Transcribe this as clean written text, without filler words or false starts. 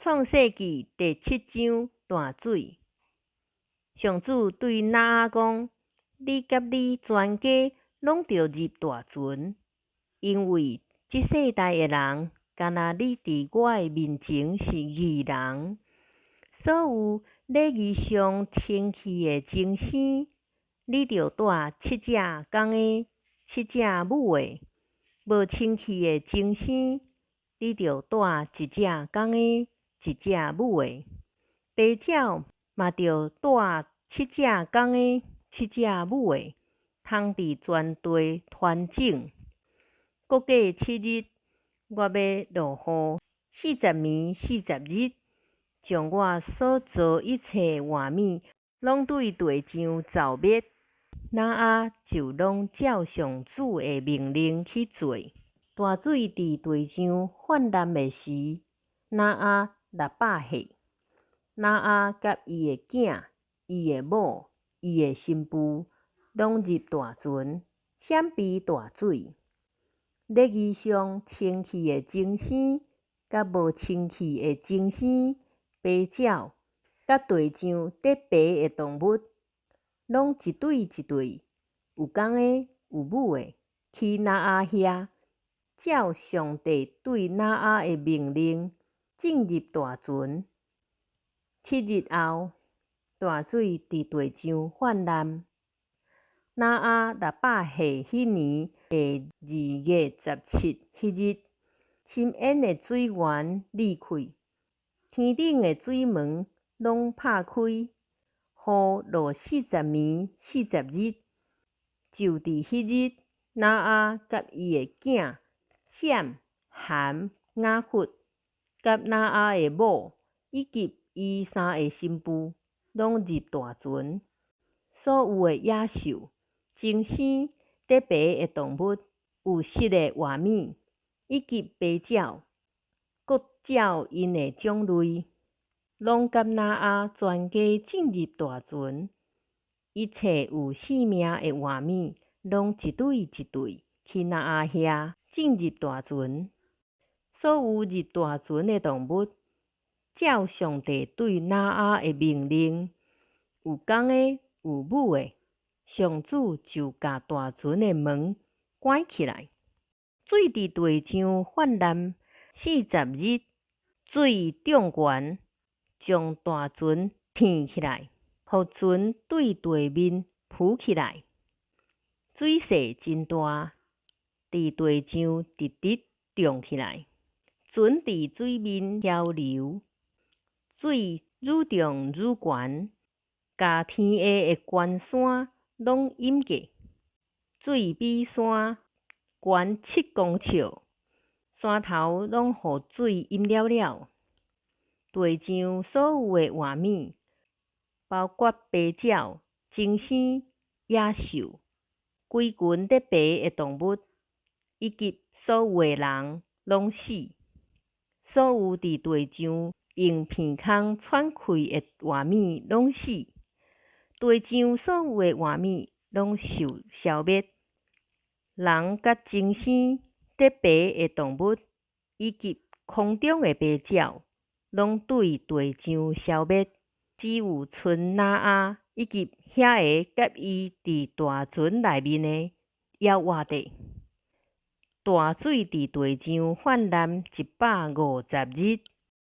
创世纪第7章大水。上主对挪亚讲：“你甲你全家拢着入大船，因为即世代的人，敢若你伫我的面前是义人。所有礼仪上清气的精生，你着带7只公的、7只母的；无清气的精生，你着带1只公的、1只母的。白鸟嘛着带7只公的、7只母的，通伫全地传种。国过7日，我要落雨40暝40日，将我所造一切活物，拢对地上造灭。挪亚就拢照上主的命令去做。大水伫地上泛滥的时，挪亚600岁。挪亚甲伊的囝、伊的某、伊的新妇，拢入大船，闪避大水。礼仪上清气的精生，甲无清气的精生，白鸟，甲地上得爬的动物，拢一对一对，有公的有母的，去挪亚遐，照上帝对挪亚的命令，进入大船。7日后，大水伫地上泛滥。挪亚600岁迄年的2月17迄日，深渊的水源裂开，天顶的水门拢拍开，雨落40暝40日。就伫迄日，挪亚甲伊的囝闪、含、雅弗，甲挪亚的某以及伊3个新妇，拢入大船。所有的野兽、精生、得爬的动物、有翼的活物，以及白鸟，各照因的种类，拢甲挪亚全家进入大船。一切有生命的活物，拢一对一对去挪亚遐，进入大船。所有入大船的动物，照上帝对挪亚的命令，有公的有母的，上主就甲大船的门关起来。水伫地上泛滥40日，水涨悬，将大船填起来，互船对地面浮起来。水势真大，伫地上直直涨起来，船伫水面漂流，水愈涨愈悬，甲天下的悬山拢淹过。水比山悬7公尺，山头拢互水淹了了。地上所有的活物，包括白鸟、精生、野兽、规群得爬的动物，以及所有的人，拢死。所有伫地上用鼻孔喘气的活物，拢死。地上所有的活物，拢受消灭。人甲精生、得爬的动物，以及空中的白鸟，拢对地上消灭。只有剩挪亚以及遐个甲伊伫大船内面的还活着。大水伫地上泛滥150日。